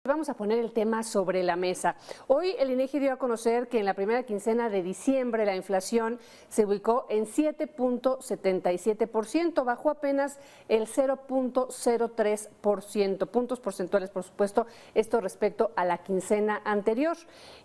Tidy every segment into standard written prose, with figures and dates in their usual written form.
Vamos a poner el tema sobre la mesa. Hoy el INEGI dio a conocer que en la primera quincena de diciembre la inflación se ubicó en 7.77%, bajó apenas el 0.03%, puntos porcentuales, por supuesto, esto respecto a la quincena anterior.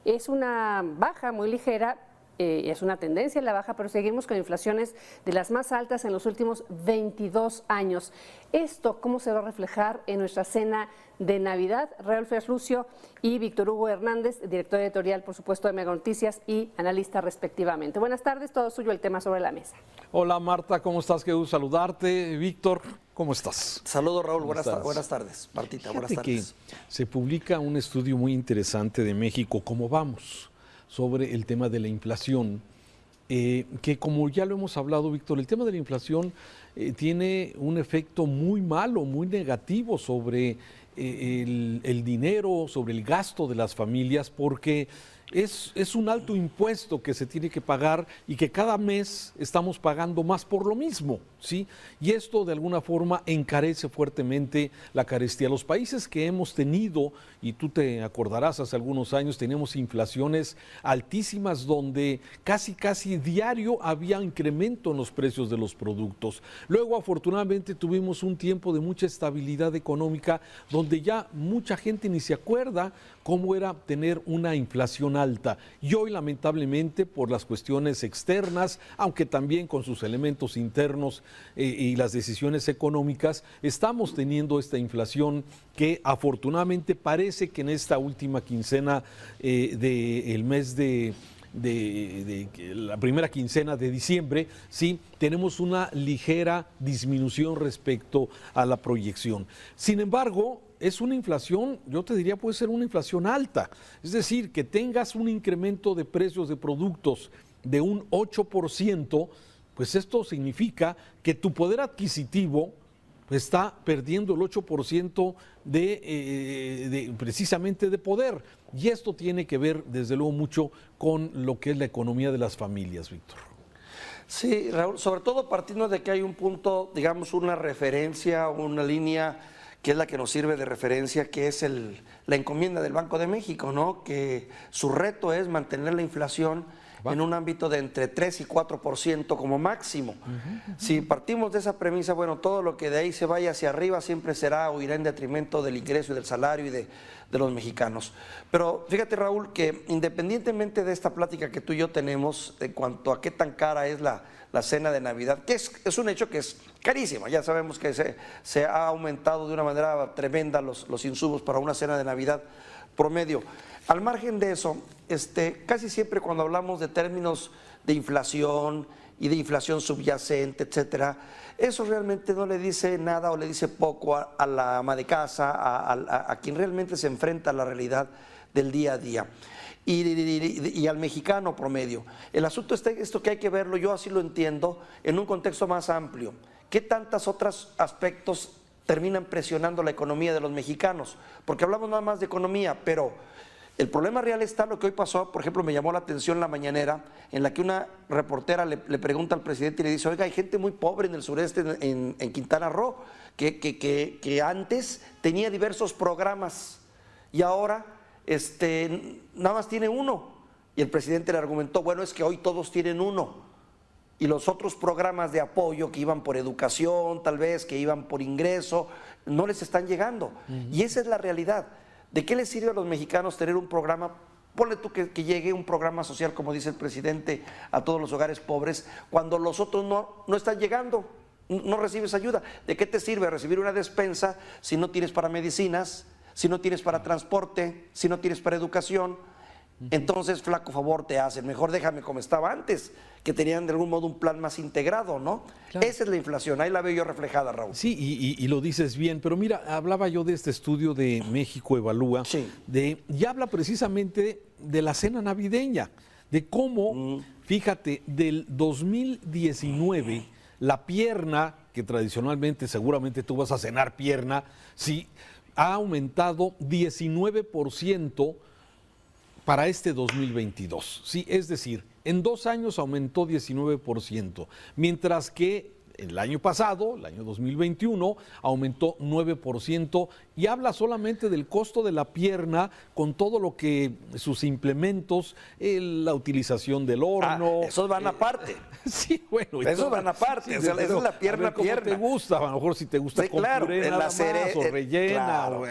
Es una baja muy ligera. Es una tendencia en la baja, pero seguimos con inflaciones de las más altas en los últimos 22 años. ¿Esto cómo se va a reflejar en nuestra cena de Navidad? Raúl Frías Lucio y Víctor Hugo Hernández, director editorial, por supuesto, de Mega Noticias y analista respectivamente. Buenas tardes, todo suyo el tema sobre la mesa. Hola Marta, ¿cómo estás? Qué gusto saludarte. Víctor, ¿cómo estás? Saludos Raúl, buenas tardes. Martita, buenas tardes. Que se publica un estudio muy interesante de México, ¿Cómo vamos?, sobre el tema de la inflación, que como ya lo hemos hablado, Víctor, el tema de la inflación tiene un efecto muy malo, muy negativo sobre el dinero, sobre el gasto de las familias, porque es un alto impuesto que se tiene que pagar y que cada mes estamos pagando más por lo mismo, ¿sí? Y esto de alguna forma encarece fuertemente la carestía. Los países que hemos tenido, y tú te acordarás, hace algunos años teníamos inflaciones altísimas donde casi diario había incremento en los precios de los productos. Luego afortunadamente tuvimos un tiempo de mucha estabilidad económica donde ya mucha gente ni se acuerda cómo era tener una inflación alta. Y hoy lamentablemente por las cuestiones externas, aunque también con sus elementos internos y las decisiones económicas, estamos teniendo esta inflación que afortunadamente parece que en esta última quincena del mes de la primera quincena de diciembre, sí, tenemos una ligera disminución respecto a la proyección. Sin embargo, es una inflación, yo te diría, puede ser una inflación alta. Es decir, que tengas un incremento de precios de productos de un 8%, pues esto significa que tu poder adquisitivo está perdiendo el 8% precisamente de poder. Y esto tiene que ver, desde luego, mucho con lo que es la economía de las familias, Víctor. Sí, Raúl, sobre todo partiendo de que hay un punto, digamos, una referencia, una línea que es la que nos sirve de referencia, que es la encomienda del Banco de México, ¿no? Que su reto es mantener la inflación en un ámbito de entre 3 y 4% como máximo. Si partimos de esa premisa, bueno, todo lo que de ahí se vaya hacia arriba siempre será o irá en detrimento del ingreso y del salario y de los mexicanos. Pero fíjate, Raúl, que independientemente de esta plática que tú y yo tenemos en cuanto a qué tan cara es la cena de Navidad, que es un hecho que es carísima, ya sabemos que se ha aumentado de una manera tremenda los insumos para una cena de Navidad promedio. Al margen de eso, casi siempre cuando hablamos de términos de inflación y de inflación subyacente, etcétera, eso realmente no le dice nada o le dice poco a la ama de casa, a quien realmente se enfrenta a la realidad del día a día. Y al mexicano promedio. El asunto es esto que hay que verlo, yo así lo entiendo, en un contexto más amplio. ¿Qué tantos otros aspectos terminan presionando la economía de los mexicanos? Porque hablamos nada más de economía, pero el problema real está lo que hoy pasó. Por ejemplo, me llamó la atención la mañanera en la que una reportera le pregunta al presidente y le dice: oiga, hay gente muy pobre en el sureste, en Quintana Roo, que antes tenía diversos programas y ahora nada más tiene uno. Y el presidente le argumentó: bueno, es que hoy todos tienen uno y los otros programas de apoyo que iban por educación, tal vez, que iban por ingreso, no les están llegando. Y esa es la realidad. ¿De qué les sirve a los mexicanos tener un programa? Ponle tú que llegue un programa social, como dice el presidente, a todos los hogares pobres, cuando los otros no están llegando, no recibes ayuda. ¿De qué te sirve recibir una despensa si no tienes para medicinas, si no tienes para transporte, si no tienes para educación? Entonces, flaco favor te hacen, mejor déjame como estaba antes, que tenían de algún modo un plan más integrado, ¿no? Claro. Esa es la inflación, ahí la veo yo reflejada, Raúl. Sí, y lo dices bien, pero mira, hablaba yo de este estudio de México Evalúa, sí, y habla precisamente de la cena navideña, de cómo, fíjate, del 2019, la pierna, que tradicionalmente seguramente tú vas a cenar pierna, sí, ha aumentado 19%, para este 2022, sí, es decir, en 2 años aumentó 19%, mientras que el año pasado, el año 2021, aumentó 9% y habla solamente del costo de la pierna con todo lo que sus implementos, la utilización del horno. Esos van aparte. Sí, bueno. Esos van aparte, sí, o sea, esa es la pierna. Te gusta, a lo mejor si te gusta sí, con claro, puré nada más, o rellena, claro.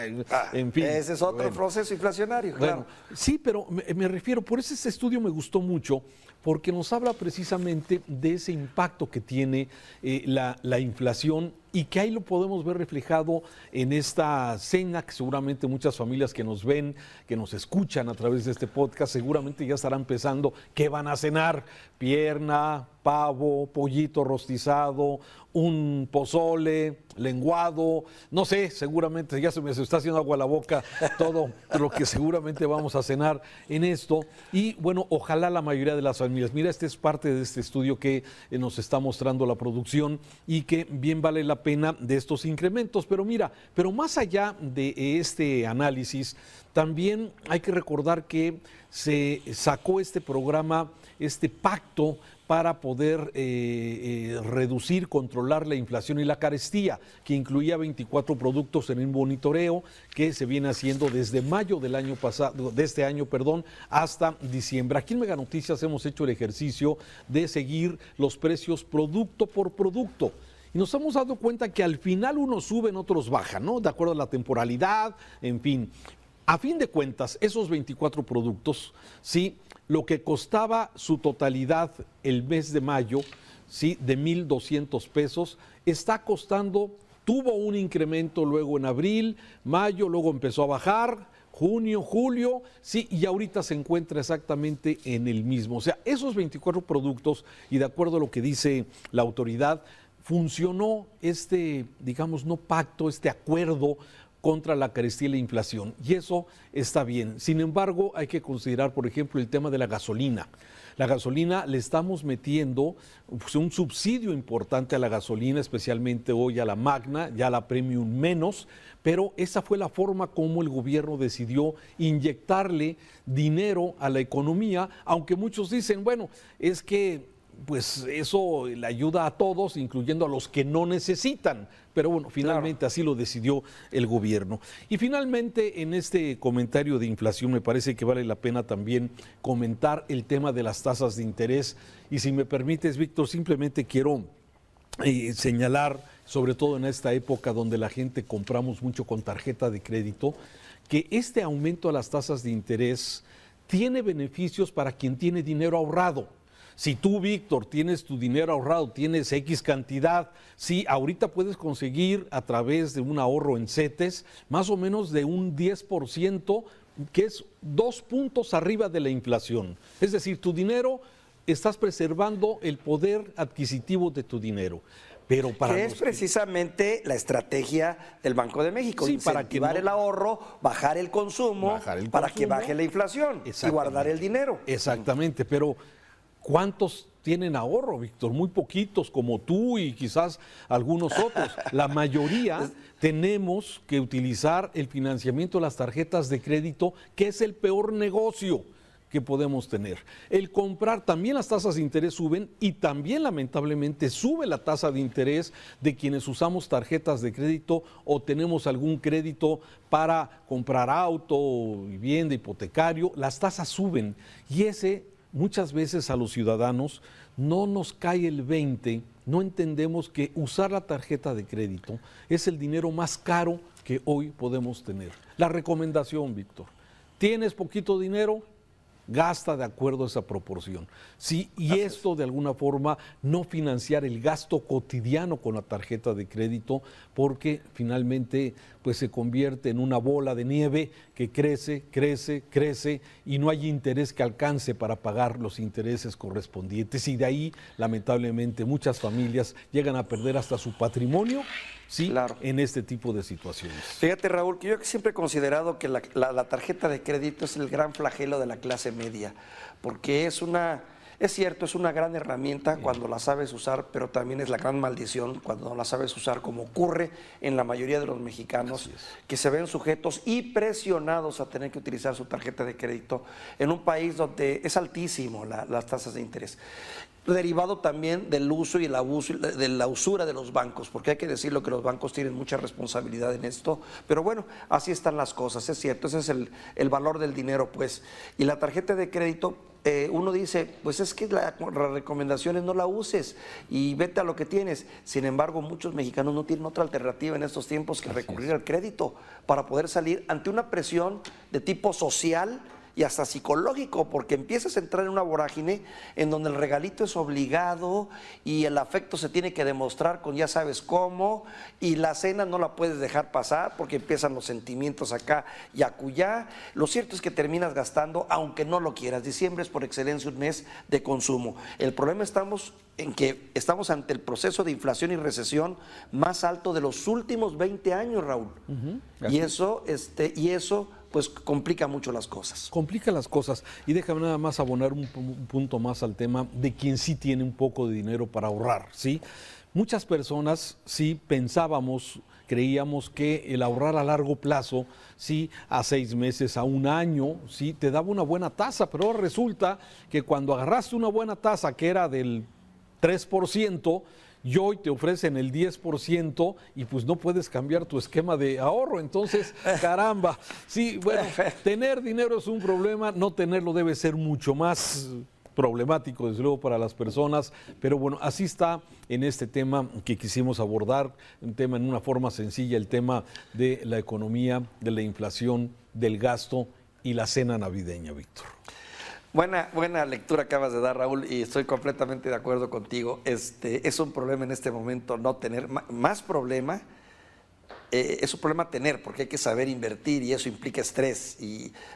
en fin. Ese es otro proceso inflacionario, claro. Bueno, sí, pero me refiero, por eso este estudio me gustó mucho, porque nos habla precisamente de ese impacto que tiene la inflación y que ahí lo podemos ver reflejado en esta cena que seguramente muchas familias que nos ven, que nos escuchan a través de este podcast, seguramente ya estarán pensando qué van a cenar: pierna, pavo, pollito rostizado, un pozole, lenguado, no sé, seguramente ya se me está haciendo agua a la boca todo lo que seguramente vamos a cenar en esto. Y bueno, ojalá la mayoría de las familias, mira, este es parte de este estudio que nos está mostrando la producción y que bien vale la pena de estos incrementos. Pero mira, pero más allá de este análisis, también hay que recordar que se sacó este programa, este pacto para poder reducir, controlar la inflación y la carestía, que incluía 24 productos en un monitoreo que se viene haciendo desde mayo del año pasado, de este año, perdón, hasta diciembre. Aquí en Mega Noticias hemos hecho el ejercicio de seguir los precios producto por producto. Y nos hemos dado cuenta que al final unos suben, otros bajan, ¿no? De acuerdo a la temporalidad, en fin. A fin de cuentas, esos 24 productos, sí, lo que costaba su totalidad el mes de mayo, sí, de 1,200 pesos, está costando, tuvo un incremento luego en abril, mayo, luego empezó a bajar, junio, julio, sí, y ahorita se encuentra exactamente en el mismo. O sea, esos 24 productos, y de acuerdo a lo que dice la autoridad, funcionó este, digamos, no pacto, este acuerdo contra la carestía y la inflación, y eso está bien. Sin embargo, hay que considerar, por ejemplo, el tema de la gasolina. La gasolina, le estamos metiendo pues, un subsidio importante a la gasolina, especialmente hoy a la Magna, ya a la Premium menos, pero esa fue la forma como el gobierno decidió inyectarle dinero a la economía, aunque muchos dicen, bueno, es que pues eso le ayuda a todos, incluyendo a los que no necesitan. Pero bueno, finalmente así lo decidió el gobierno. Y finalmente, en este comentario de inflación, me parece que vale la pena también comentar el tema de las tasas de interés. Y si me permites, Víctor, simplemente quiero señalar, sobre todo en esta época donde la gente compramos mucho con tarjeta de crédito, que este aumento a las tasas de interés tiene beneficios para quien tiene dinero ahorrado. Si tú, Víctor, tienes tu dinero ahorrado, tienes X cantidad, sí, ahorita puedes conseguir a través de un ahorro en CETES más o menos de un 10%, que es 2 puntos arriba de la inflación. Es decir, tu dinero, estás preservando el poder adquisitivo de tu dinero. Pero para que es precisamente la estrategia del Banco de México, sí, incentivar para el ahorro, bajar el consumo, para que baje la inflación y guardar el dinero. Exactamente, pero ¿cuántos tienen ahorro, Víctor? Muy poquitos, como tú y quizás algunos otros. La mayoría tenemos que utilizar el financiamiento de las tarjetas de crédito, que es el peor negocio que podemos tener. El comprar, también las tasas de interés suben y también lamentablemente sube la tasa de interés de quienes usamos tarjetas de crédito o tenemos algún crédito para comprar auto, vivienda, hipotecario. Las tasas suben y muchas veces a los ciudadanos no nos cae el 20, no entendemos que usar la tarjeta de crédito es el dinero más caro que hoy podemos tener. La recomendación, Víctor, ¿tienes poquito dinero? Gasta de acuerdo a esa proporción. Sí, y esto de alguna forma no financiar el gasto cotidiano con la tarjeta de crédito, porque finalmente pues se convierte en una bola de nieve que crece, crece, crece y no hay interés que alcance para pagar los intereses correspondientes, y de ahí lamentablemente muchas familias llegan a perder hasta su patrimonio, sí, claro, en este tipo de situaciones. Fíjate, Raúl, que yo siempre he considerado que la tarjeta de crédito es el gran flagelo de la clase media, porque es cierto, es una gran herramienta cuando la sabes usar, pero también es la gran maldición cuando no la sabes usar, como ocurre en la mayoría de los mexicanos, que se ven sujetos y presionados a tener que utilizar su tarjeta de crédito en un país donde es altísimo las tasas de interés. derivado también del uso y el abuso de la usura de los bancos, porque hay que decirlo que los bancos tienen mucha responsabilidad en esto, pero bueno, así están las cosas, es cierto, ese es el valor del dinero, pues. Y la tarjeta de crédito, uno dice, pues es que la recomendación es no la uses y vete a lo que tienes. Sin embargo, muchos mexicanos no tienen otra alternativa en estos tiempos que recurrir al crédito para poder salir ante una presión de tipo social y hasta psicológico, porque empiezas a entrar en una vorágine en donde el regalito es obligado y el afecto se tiene que demostrar con ya sabes cómo, y la cena no la puedes dejar pasar porque empiezan los sentimientos acá y acullá. Lo cierto es que terminas gastando aunque no lo quieras. Diciembre es por excelencia un mes de consumo. El problema estamos en que estamos ante el proceso de inflación y recesión más alto de los últimos 20 años, Raúl. Y eso pues complica mucho las cosas. Complica las cosas. Y déjame nada más abonar un punto más al tema de quien sí tiene un poco de dinero para ahorrar, ¿sí? Muchas personas sí creíamos que el ahorrar a largo plazo, sí, a 6 meses, a 1 año, sí, te daba una buena tasa, pero ahora resulta que cuando agarraste una buena tasa que era del 3%, y hoy te ofrecen el 10% y pues no puedes cambiar tu esquema de ahorro. Entonces, caramba, sí, bueno, tener dinero es un problema, no tenerlo debe ser mucho más problemático, desde luego, para las personas, pero bueno, así está en este tema que quisimos abordar, un tema en una forma sencilla, el tema de la economía, de la inflación, del gasto y la cena navideña, Víctor. Buena lectura acabas de dar, Raúl, y estoy completamente de acuerdo contigo. Es un problema en este momento no tener, más problema, es un problema tener, porque hay que saber invertir y eso implica estrés,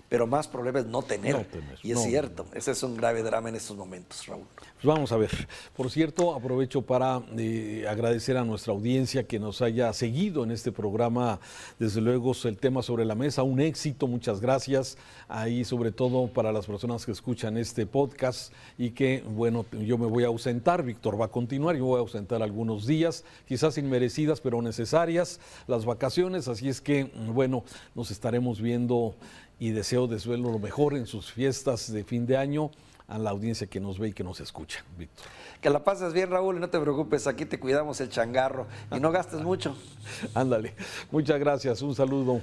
pero más problema es no tener. Y es cierto, ese es un grave drama en estos momentos, Raúl. Pues vamos a ver. Por cierto, aprovecho para agradecer a nuestra audiencia que nos haya seguido en este programa. Desde luego, el tema sobre la mesa, un éxito, muchas gracias. Ahí, sobre todo, para las personas que escuchan este podcast y que, bueno, yo me voy a ausentar, Víctor va a continuar, yo voy a ausentar algunos días, quizás inmerecidas, pero necesarias, las vacaciones, así es que, bueno, nos estaremos viendo y deseo lo mejor en sus fiestas de fin de año a la audiencia que nos ve y que nos escucha, Víctor. Que la pases bien, Raúl, y no te preocupes, aquí te cuidamos el changarro y no gastes mucho. Ándale, muchas gracias, un saludo.